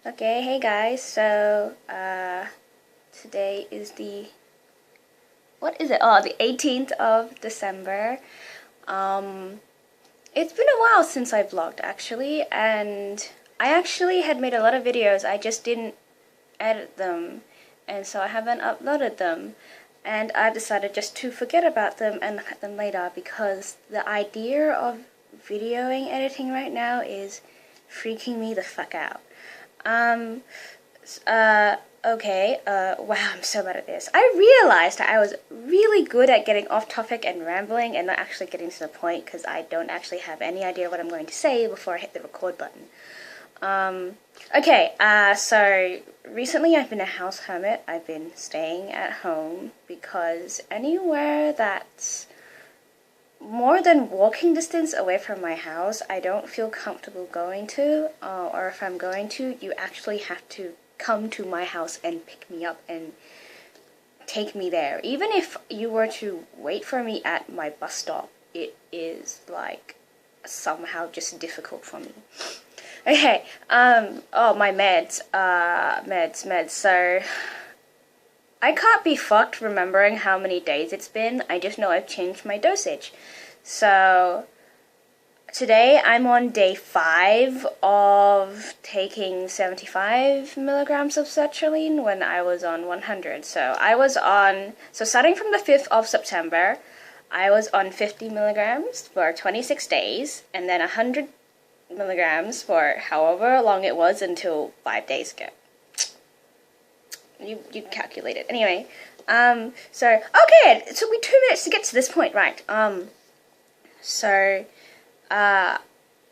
Okay, hey guys. So, today is what is it? Oh, the 18th of December. Um, it's been a while since I vlogged actually, and I actually had made a lot of videos. I just didn't edit them, and so I haven't uploaded them. And I've decided just to forget about them and look at them later because the idea of videoing editing right now is freaking me the fuck out. Um, okay, wow, I'm so bad at this. I realized that I was really good at getting off topic and rambling and not actually getting to the point because I don't actually have any idea what I'm going to say before I hit the record button. Okay, so recently I've been a house hermit. I've been staying at home because anywhere that's more than walking distance away from my house, I don't feel comfortable going to, or if I'm going to, you actually have to come to my house and pick me up and take me there. Even if you were to wait for me at my bus stop, it is like somehow just difficult for me. Okay, oh, my meds, so I can't be fucked remembering how many days it's been. I just know I've changed my dosage. So today I'm on day 5 of taking 75 milligrams of sertraline when I was on 100. So starting from the 5th of September, I was on 50 milligrams for 26 days, and then 100 milligrams for however long it was until 5 days ago. You calculate it. Anyway, so, okay, it took me 2 minutes to get to this point, right.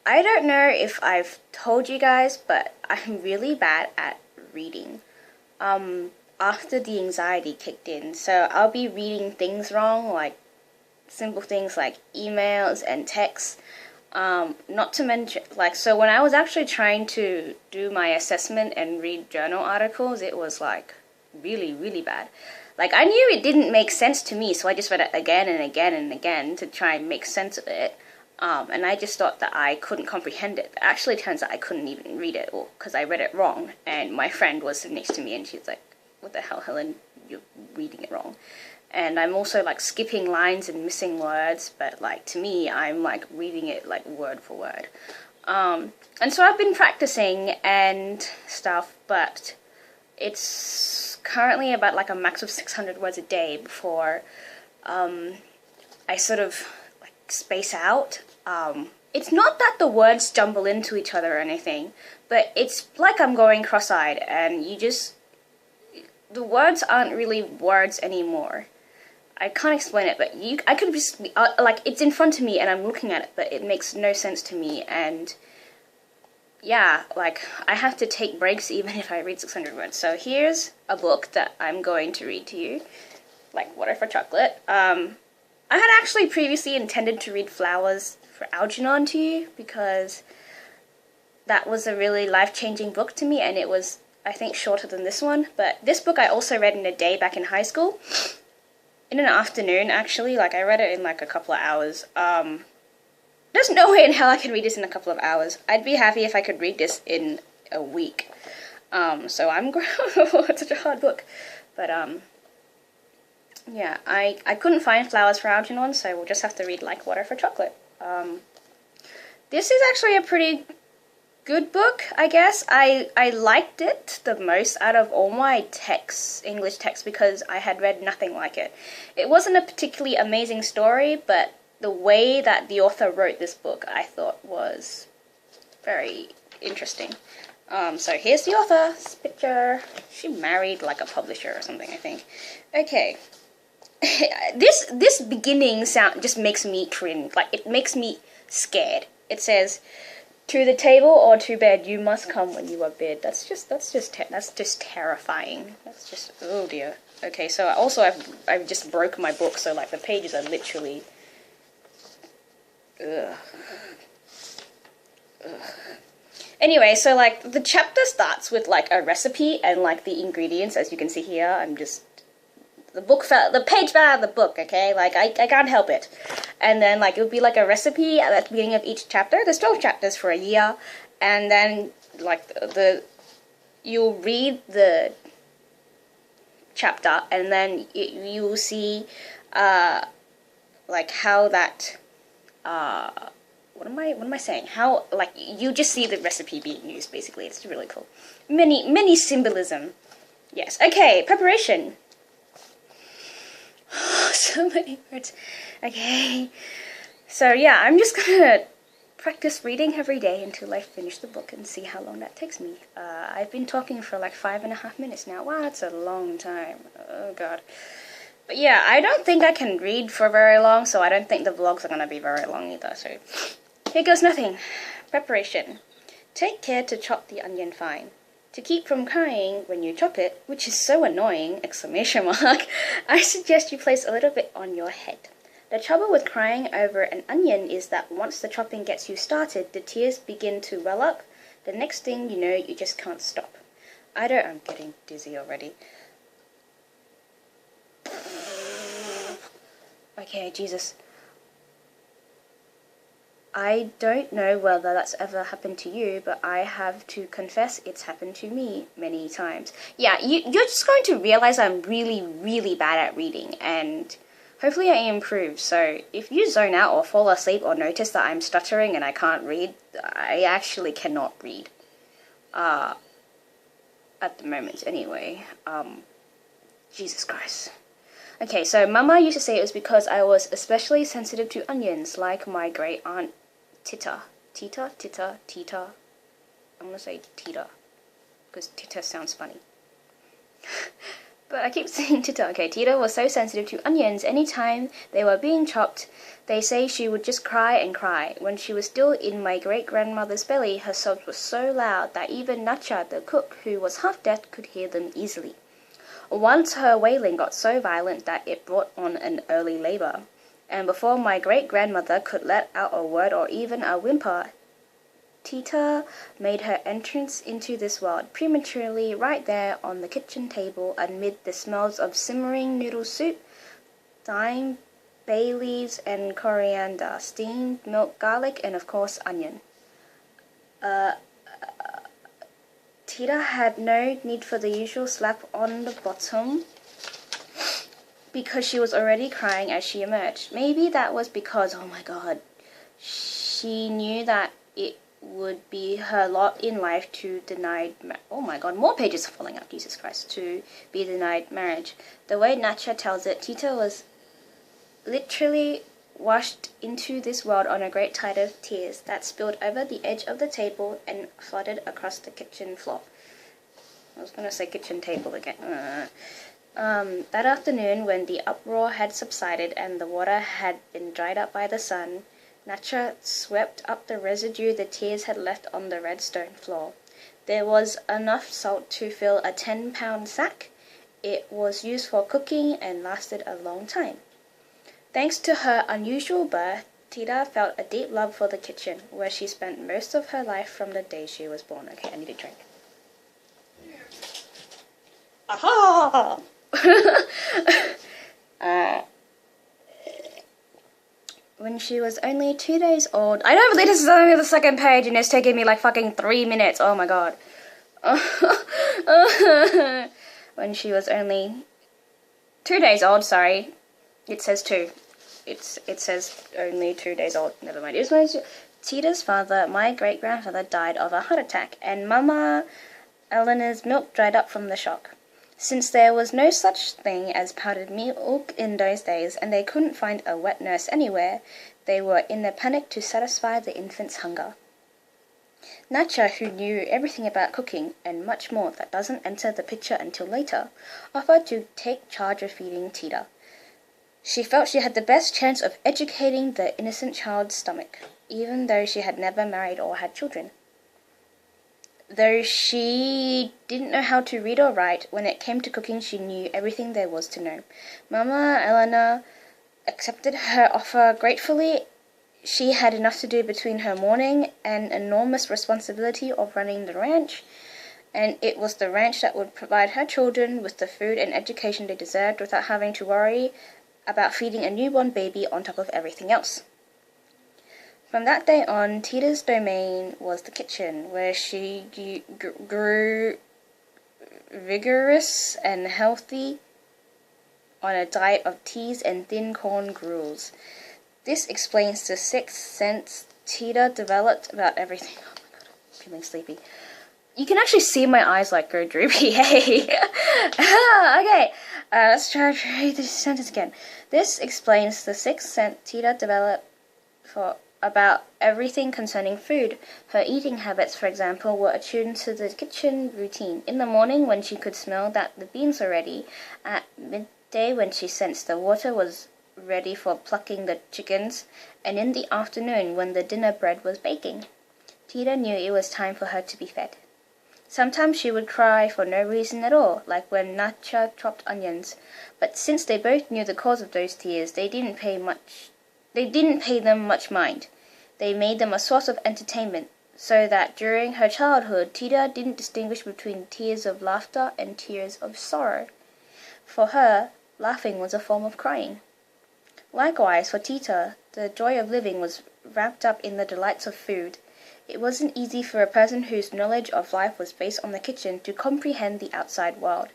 I don't know if I've told you guys, but I'm really bad at reading, after the anxiety kicked in. So I'll be reading things wrong, like simple things like emails and texts. Not to mention, like, so when I was actually trying to do my assessment and read journal articles, it was, like, really, really bad. Like, I knew it didn't make sense to me, so I just read it again and again and again to try and make sense of it. And I just thought that I couldn't comprehend it. It actually turns out I couldn't even read it, because I read it wrong, and my friend was sitting next to me, and she's like, "What the hell, Helen? You're reading it wrong." And I'm also, like, skipping lines and missing words, but, like, to me, I'm, like, reading it, like, word for word. And so I've been practicing and stuff, but it's currently about, like, a max of 600 words a day before, I sort of, like, space out. It's not that the words jumble into each other or anything, but it's like I'm going cross-eyed, and the words aren't really words anymore. I can't explain it, but I could just be, like, it's in front of me and I'm looking at it, but it makes no sense to me, and yeah, like, I have to take breaks even if I read 600 words. So here's a book that I'm going to read to you, like Water for Chocolate. I had actually previously intended to read Flowers for Algernon to you, because that was a really life-changing book to me, and it was, I think, shorter than this one, but this book I also read in a day back in high school. In an afternoon, actually. Like, I read it in, like, a couple of hours. There's no way in hell I can read this in a couple of hours. I'd be happy if I could read this in a week. So I'm it's such a hard book. But, yeah, I couldn't find Flowers for Algernon, so we'll just have to read, like, Water for Chocolate. This is actually a pretty good book, I guess. I liked it the most out of all my texts, English texts, because I had read nothing like it. It wasn't a particularly amazing story, but the way that the author wrote this book, I thought was very interesting. So here's the author's picture. She married, like, a publisher or something, I think. Okay. This beginning sound just makes me cringe. Like, it makes me scared. It says, "To the table or to bed, you must come when you are bid." That's just terrifying. That's just, oh dear. Okay, so also I've just broke my book, so, like, the pages are literally, ugh. Anyway, so, like, the chapter starts with, like, a recipe and, like, the ingredients, as you can see here. The page fell out of the book, okay? Like, I can't help it. And then, like, it would be, like, a recipe at the beginning of each chapter. There's 12 chapters for a year. And then, like, the you'll read the chapter and then you'll see like how that what am I saying? How, like, you just see the recipe being used, basically. It's really cool. Many symbolism. Yes. Okay, preparation. So many words. Okay. So yeah, I'm just gonna practice reading every day until I finish the book and see how long that takes me. I've been talking for like 5.5 minutes now. Wow, that's a long time. Oh god. But yeah, I don't think I can read for very long, so I don't think the vlogs are gonna be very long either, so here goes nothing. Preparation. Take care to chop the onion fine. To keep from crying when you chop it, which is so annoying, exclamation mark, I suggest you place a little bit on your head. The trouble with crying over an onion is that once the chopping gets you started, the tears begin to well up. The next thing you know, you just can't stop. I'm getting dizzy already. Okay, Jesus. I don't know whether that's ever happened to you, but I have to confess it's happened to me many times. Yeah, you're just going to realize I'm really bad at reading, and hopefully I improve. So if you zone out or fall asleep or notice that I'm stuttering and I can't read, I actually cannot read. At the moment, anyway. Jesus Christ. Okay, so Mama used to say it was because I was especially sensitive to onions, like my great aunt Tita. Tita? I'm gonna say Tita, because Tita sounds funny. But I keep saying Tita. Okay, Tita was so sensitive to onions, anytime they were being chopped, they say she would just cry and cry. When she was still in my great-grandmother's belly, her sobs were so loud that even Nacha, the cook, who was half deaf, could hear them easily. Once her wailing got so violent that it brought on an early labor, and before my great-grandmother could let out a word or even a whimper, Tita made her entrance into this world prematurely right there on the kitchen table amid the smells of simmering noodle soup, thyme, bay leaves, and coriander, steamed milk, garlic, and of course onion. Tita had no need for the usual slap on the bottom because she was already crying as she emerged. Maybe that was because, oh my god, she knew that it would be her lot in life to oh my god, more pages are falling out, Jesus Christ, to be denied marriage. The way Nacha tells it, Tita was literally washed into this world on a great tide of tears that spilled over the edge of the table and flooded across the kitchen floor. I was going to say kitchen table again. That afternoon, when the uproar had subsided and the water had been dried up by the sun, Nacha swept up the residue the tears had left on the red stone floor. There was enough salt to fill a 10-pound sack. It was used for cooking and lasted a long time. Thanks to her unusual birth, Tita felt a deep love for the kitchen, where she spent most of her life from the day she was born. Okay, I need a drink. Aha! When she was only 2 days old... I don't believe this is only the second page and it's taking me like fucking 3 minutes. Oh my god. When she was only 2 days old, sorry. It says 2. It says only 2 days old. Never mind. It was Tita's father, my great-grandfather, died of a heart attack, and Mama Eleanor's milk dried up from the shock. Since there was no such thing as powdered milk in those days, and they couldn't find a wet nurse anywhere, they were in a panic to satisfy the infant's hunger. Nacha, who knew everything about cooking, and much more that doesn't enter the picture until later, offered to take charge of feeding Tita. She felt she had the best chance of educating the innocent child's stomach, even though she had never married or had children. Though she didn't know how to read or write, when it came to cooking she knew everything there was to know. Mama Eleanor accepted her offer gratefully. She had enough to do between her mourning and enormous responsibility of running the ranch, and it was the ranch that would provide her children with the food and education they deserved without having to worry about feeding a newborn baby on top of everything else. From that day on, Tita's domain was the kitchen, where she grew vigorous and healthy on a diet of teas and thin corn gruels. This explains the sixth sense Tita developed about everything. Oh my god, I'm feeling sleepy. You can actually see my eyes like go droopy. Hey. Okay, let's try to read this sentence again. This explains the sixth sense Tita developed for about everything concerning food. Her eating habits, for example, were attuned to the kitchen routine. In the morning, when she could smell that the beans were ready, at midday, when she sensed the water was ready for plucking the chickens, and in the afternoon, when the dinner bread was baking. Tita knew it was time for her to be fed. Sometimes she would cry for no reason at all, like when Nacha chopped onions. But since they both knew the cause of those tears, they didn't pay them much mind. They made them a source of entertainment, so that during her childhood, Tita didn't distinguish between tears of laughter and tears of sorrow. For her, laughing was a form of crying. Likewise, for Tita, the joy of living was wrapped up in the delights of food. It wasn't easy for a person whose knowledge of life was based on the kitchen to comprehend the outside world.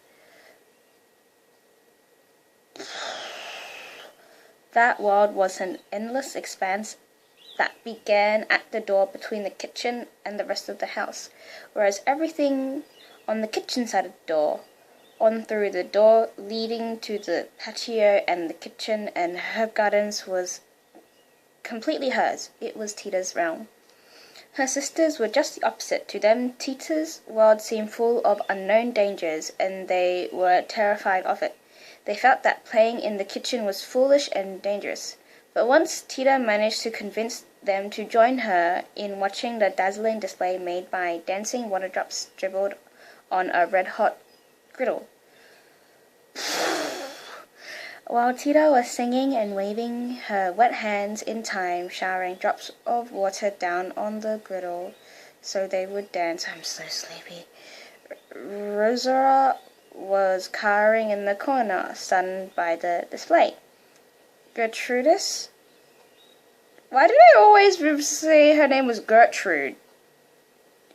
That world was an endless expanse that began at the door between the kitchen and the rest of the house, whereas everything on the kitchen side of the door, on through the door leading to the patio and the kitchen and herb gardens, was completely hers. It was Tita's realm. Her sisters were just the opposite. To them, Tita's world seemed full of unknown dangers, and they were terrified of it. They felt that playing in the kitchen was foolish and dangerous. But once Tita managed to convince them to join her in watching the dazzling display made by dancing water drops dribbled on a red-hot griddle. While Tita was singing and waving her wet hands in time, showering drops of water down on the griddle so they would dance. I'm so sleepy. Rosara was cowering in the corner, stunned by the display. Gertrudis? Why did I always say her name was Gertrude?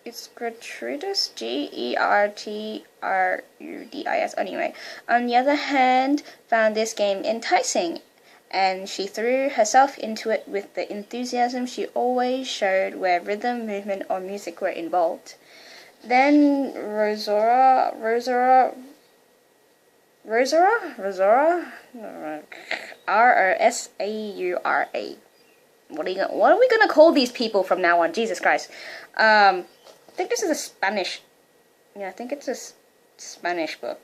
It's Gertrudis, Gertrudis. Anyway, on the other hand, found this game enticing, and she threw herself into it with the enthusiasm she always showed where rhythm, movement, or music were involved. Then Rosara, Rsaura. What are we gonna call these people from now on? Jesus Christ. I think this is a Spanish. Yeah, I think it's a Spanish book.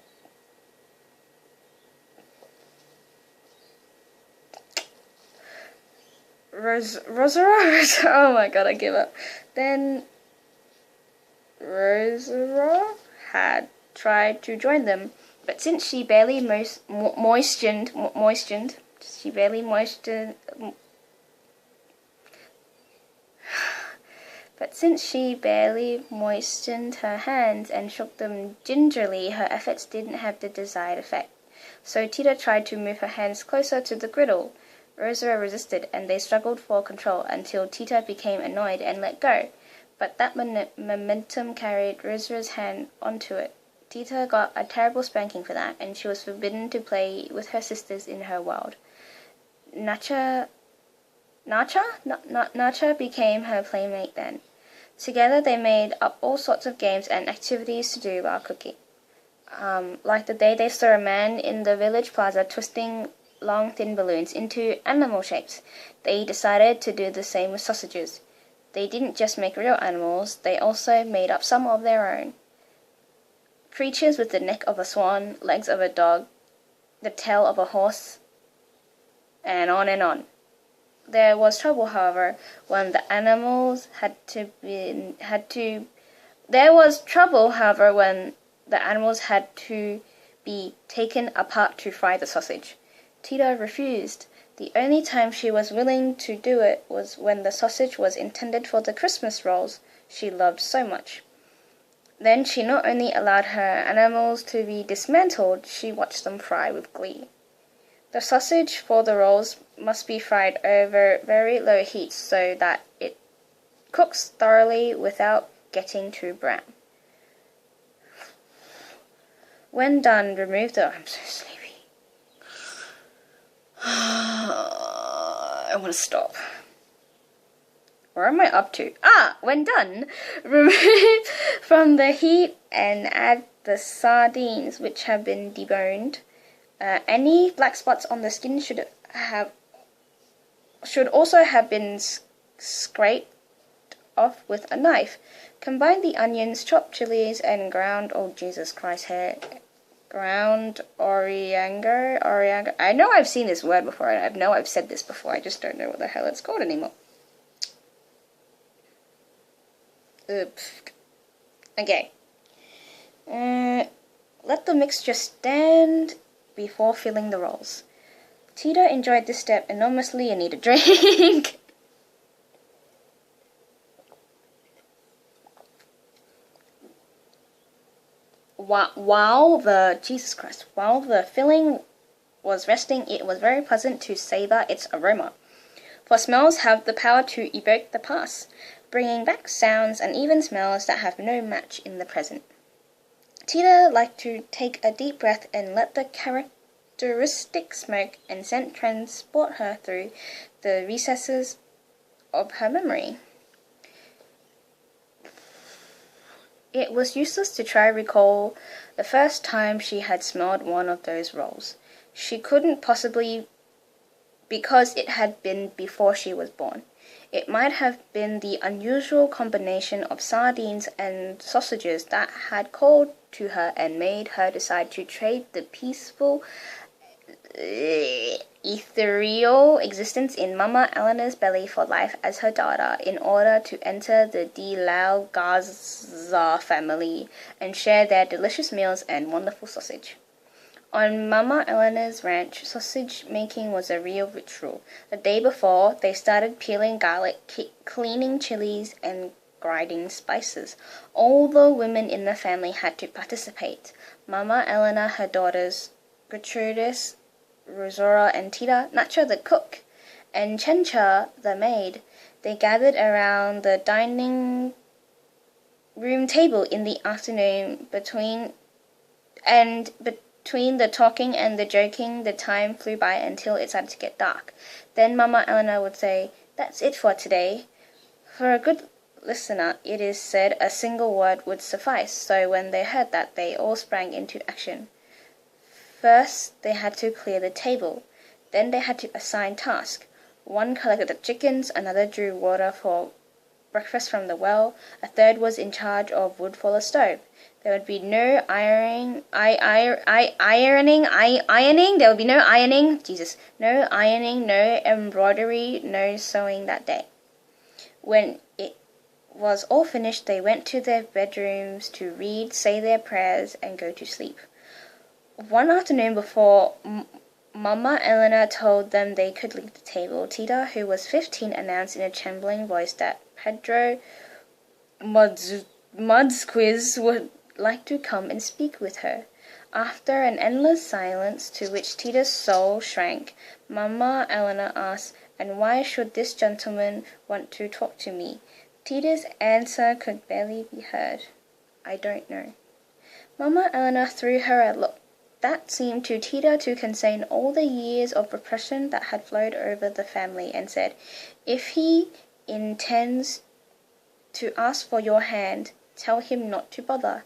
Rosara? Oh my god, I give up. Then Rosara had tried to join them, but since she barely moistened her hands and shook them gingerly, her efforts didn't have the desired effect. So Tita tried to move her hands closer to the griddle. Rosara resisted, and they struggled for control until Tita became annoyed and let go. But that momentum carried Rosara's hand onto it. Tita got a terrible spanking for that, and she was forbidden to play with her sisters in her world. Nacha became her playmate then. Together they made up all sorts of games and activities to do while cooking. Like the day they saw a man in the village plaza twisting long thin balloons into animal shapes. They decided to do the same with sausages. They didn't just make real animals, they also made up some of their own. Creatures with the neck of a swan, legs of a dog, the tail of a horse, and on and on. There was trouble, however, when the animals had to be taken apart to fry the sausage. Tita refused. The only time she was willing to do it was when the sausage was intended for the Christmas rolls she loved so much. Then she not only allowed her animals to be dismantled, she watched them fry with glee. The sausage for the rolls must be fried over very low heat so that it cooks thoroughly without getting too brown. When done, remove the... I'm so sleepy. I want to stop. Where am I up to? When done, remove from the heat and add the sardines which have been deboned. Any black spots on the skin should also have been scraped off with a knife. Combine the onions, chopped chilies, and ground oriander. I know I've seen this word before, and I know I've said this before. I just don't know what the hell it's called anymore. Oops. Okay. Let the mixture stand before filling the rolls. Tita enjoyed this step enormously and needed a drink. While the filling was resting, it was very pleasant to savor its aroma. For smells have the power to evoke the past, bringing back sounds and even smells that have no match in the present. Tita liked to take a deep breath and let the characteristic smoke and scent transport her through the recesses of her memory. It was useless to try recall the first time she had smelled one of those rolls. She couldn't possibly, because it had been before she was born. It might have been the unusual combination of sardines and sausages that had called to her and made her decide to trade the peaceful, ethereal existence in Mama Eleanor's belly for life as her daughter in order to enter the De La Garza family and share their delicious meals and wonderful sausage. On Mama Eleanor's ranch, sausage making was a real ritual. The day before, they started peeling garlic, cleaning chilies, and grinding spices. All the women in the family had to participate. Mama Eleanor, her daughters, Gertrudis, Rosora, and Tita, Nacho the cook, and Chencha the maid. They gathered around the dining room table in the afternoon between the talking and the joking, the time flew by until it started to get dark. Then Mama Eleanor would say, "That's it for today." For a good listener, it is said a single word would suffice, so when they heard that, they all sprang into action. First, they had to clear the table. Then they had to assign tasks. One collected the chickens, another drew water for breakfast from the well, a third was in charge of wood for the stove. There would be no ironing, no ironing, no embroidery, no sewing that day. When it was all finished, they went to their bedrooms to read, say their prayers, and go to sleep. One afternoon before Mama Eleanor told them they could leave the table, Tita, who was 15, announced in a trembling voice that Pedro Mudsquiz would like to come and speak with her. After an endless silence, to which Tita's soul shrank, Mama Eleanor asked, "And why should this gentleman want to talk to me?" Tita's answer could barely be heard. "I don't know." Mama Eleanor threw her a look that seemed to Tita to contain all the years of repression that had flowed over the family, and said, "If he intends to ask for your hand, tell him not to bother.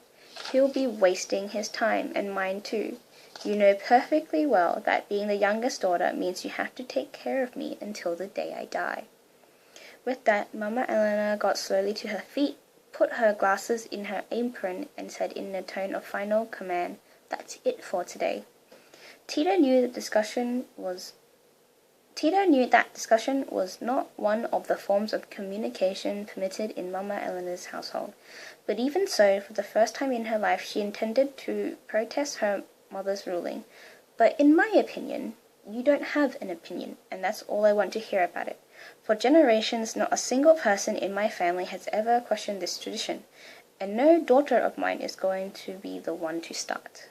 He'll be wasting his time, and mine too. You know perfectly well that being the youngest daughter means you have to take care of me until the day I die." With that, Mama Eleanor got slowly to her feet, put her glasses in her apron, and said in a tone of final command, "That's it for today." Tita knew that discussion was not one of the forms of communication permitted in Mama Eleanor's household. But even so, for the first time in her life, she intended to protest her mother's ruling. "But in my opinion," "You don't have an opinion, and that's all I want to hear about it. For generations, not a single person in my family has ever questioned this tradition, and no daughter of mine is going to be the one to start."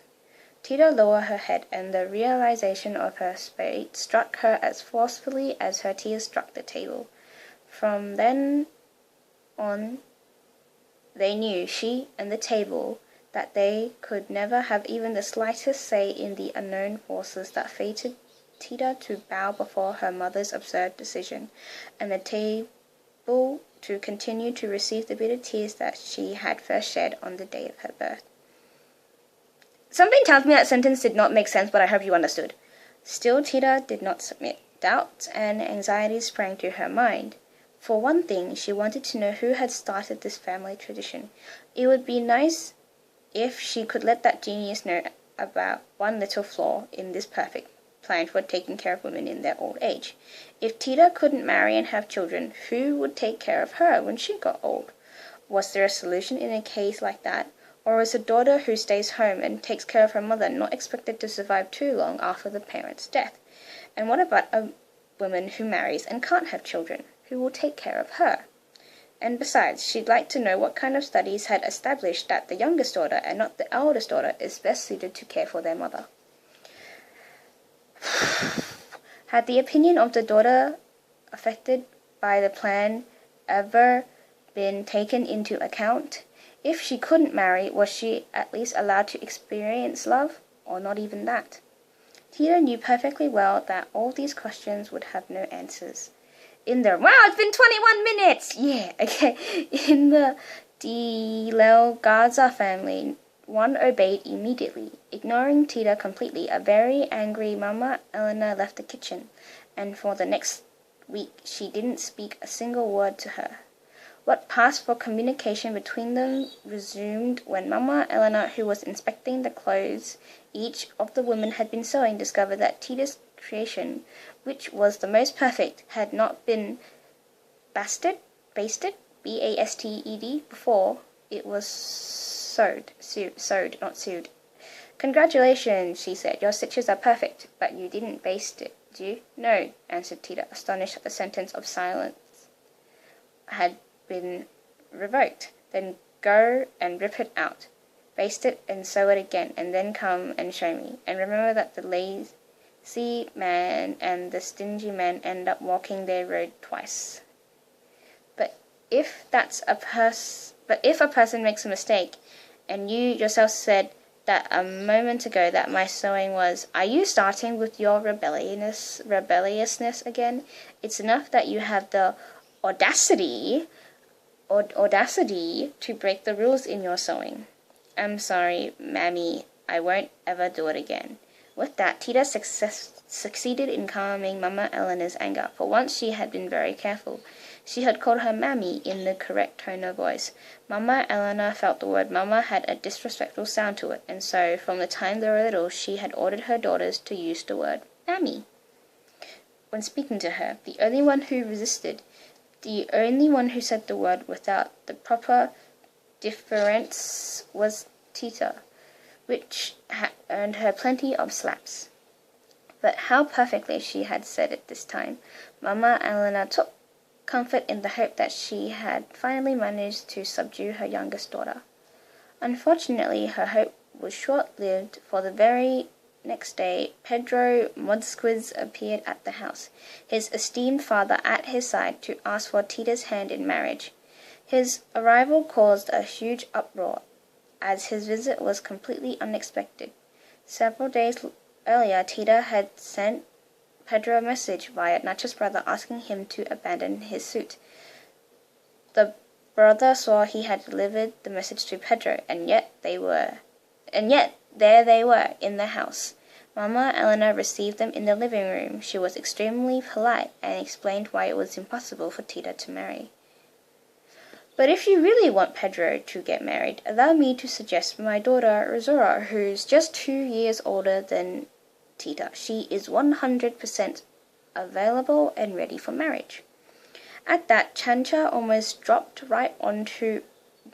Tita lowered her head, and the realization of her fate struck her as forcefully as her tears struck the table. From then on, they knew she and the table, that they could never have even the slightest say in the unknown forces that fated Tita to bow before her mother's absurd decision, and the table to continue to receive the bitter tears that she had first shed on the day of her birth. Something tells me that sentence did not make sense, but I hope you understood. Still, Tita did not submit. Doubts and anxieties sprang to her mind. For one thing, she wanted to know who had started this family tradition. It would be nice if she could let that genius know about one little flaw in this perfect plan for taking care of women in their old age. If Tita couldn't marry and have children, who would take care of her when she got old? Was there a solution in a case like that? Or is a daughter who stays home and takes care of her mother not expected to survive too long after the parent's death? And what about a woman who marries and can't have children? Who will take care of her? And besides, she'd like to know what kind of studies had established that the youngest daughter and not the eldest daughter is best suited to care for their mother. Had the opinion of the daughter affected by the plan ever been taken into account? If she couldn't marry, was she at least allowed to experience love, or not even that? Tita knew perfectly well that all these questions would have no answers. Wow, it's been 21 minutes! Yeah, okay. In the De Garza family, one obeyed immediately. Ignoring Tita completely, a very angry Mama Elena left the kitchen, and for the next week she didn't speak a single word to her. What passed for communication between them resumed when Mama Elena, who was inspecting the clothes each of the women had been sewing, discovered that Tita's creation, which was the most perfect, had not been basted, B-A-S-T-E-D, before it was sewed, not sewed. Congratulations, she said. Your stitches are perfect, but you didn't baste it, did you? No, answered Tita, astonished that the sentence of silence had been revoked. Then go and rip it out. Baste it and sew it again, and then come and show me. And remember that the lazy man and the stingy man end up walking their road twice. But if a person makes a mistake, and you yourself said that a moment ago that my sewing was, are you starting with your rebelliousness again? It's enough that you have the audacity to break the rules in your sewing. I'm sorry, Mammy, I won't ever do it again. With that, Tita succeeded in calming Mama Elena's anger. For once she had been very careful. She had called her Mammy in the correct tone of voice. Mama Elena felt the word Mama had a disrespectful sound to it, and so, from the time they were little, she had ordered her daughters to use the word Mammy when speaking to her. The only one who resisted, the only one who said the word without the proper deference was Tita, which had earned her plenty of slaps. But how perfectly she had said it this time. Mama Elena took comfort in the hope that she had finally managed to subdue her youngest daughter. Unfortunately, her hope was short-lived, for the very next day Pedro Modsquiz appeared at the house, his esteemed father at his side, to ask for Tita's hand in marriage. His arrival caused a huge uproar, as his visit was completely unexpected. Several days earlier, Tita had sent Pedro a message via Nacho's brother asking him to abandon his suit. The brother saw he had delivered the message to Pedro, and yet there they were in the house. Mama Elena received them in the living room. She was extremely polite and explained why it was impossible for Tita to marry. But if you really want Pedro to get married, allow me to suggest my daughter Rosora, who's just 2 years older than Tita. She is 100% available and ready for marriage. At that, Chancha almost dropped right onto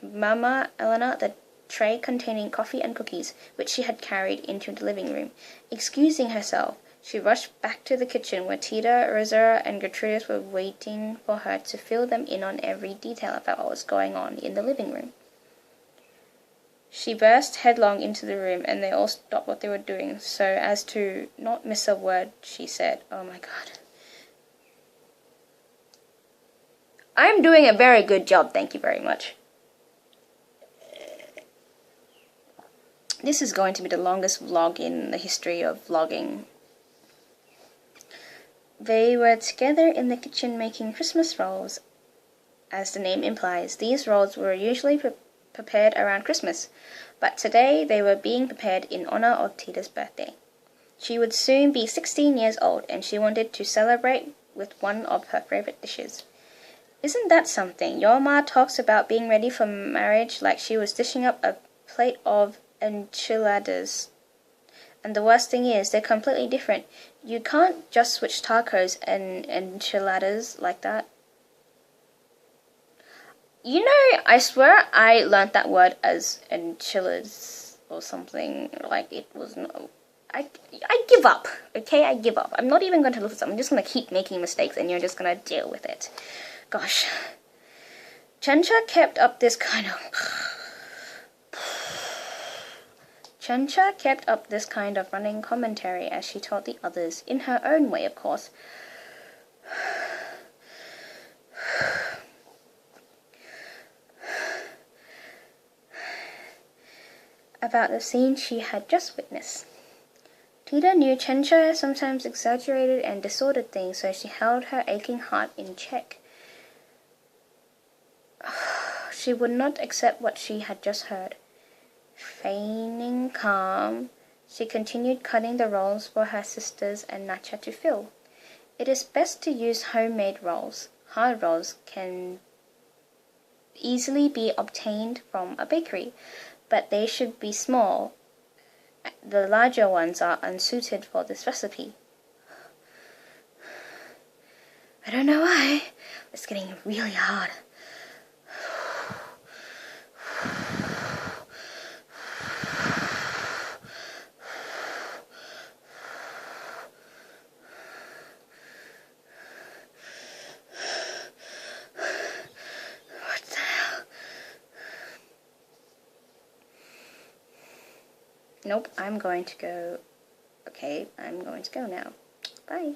Mama Elena the tray containing coffee and cookies, which she had carried into the living room. Excusing herself, she rushed back to the kitchen, where Tita, Rosora, and Gertrudis were waiting for her to fill them in on every detail about what was going on in the living room. She burst headlong into the room, and they all stopped what they were doing, so as to not miss a word. She said, "Oh my God. I'm doing a very good job, thank you very much." This is going to be the longest vlog in the history of vlogging. They were together in the kitchen making Christmas rolls. As the name implies, these rolls were usually prepared around Christmas, but today they were being prepared in honor of Tita's birthday. She would soon be 16 years old, and she wanted to celebrate with one of her favorite dishes. Isn't that something? Your ma talks about being ready for marriage like she was dishing up a plate of enchiladas. And the worst thing is, they're completely different. You can't just switch tacos and enchiladas like that. You know, I swear I learnt that word as enchiladas or something. Like, it was no... I give up, okay? I give up. I'm not even going to look at something. I'm just going to keep making mistakes and you're just going to deal with it. Gosh. Chencha kept up this kind of running commentary as she told the others, in her own way, of course. About the scene she had just witnessed. Tita knew Chencha sometimes exaggerated and distorted things, so she held her aching heart in check. She would not accept what she had just heard. Feigning calm, she continued cutting the rolls for her sisters and Nacha to fill. It is best to use homemade rolls. Hard rolls can easily be obtained from a bakery, but they should be small. The larger ones are unsuited for this recipe. I don't know why. It's getting really hard. What the hell? Nope, I'm going to go. Okay, I'm going to go now. Bye.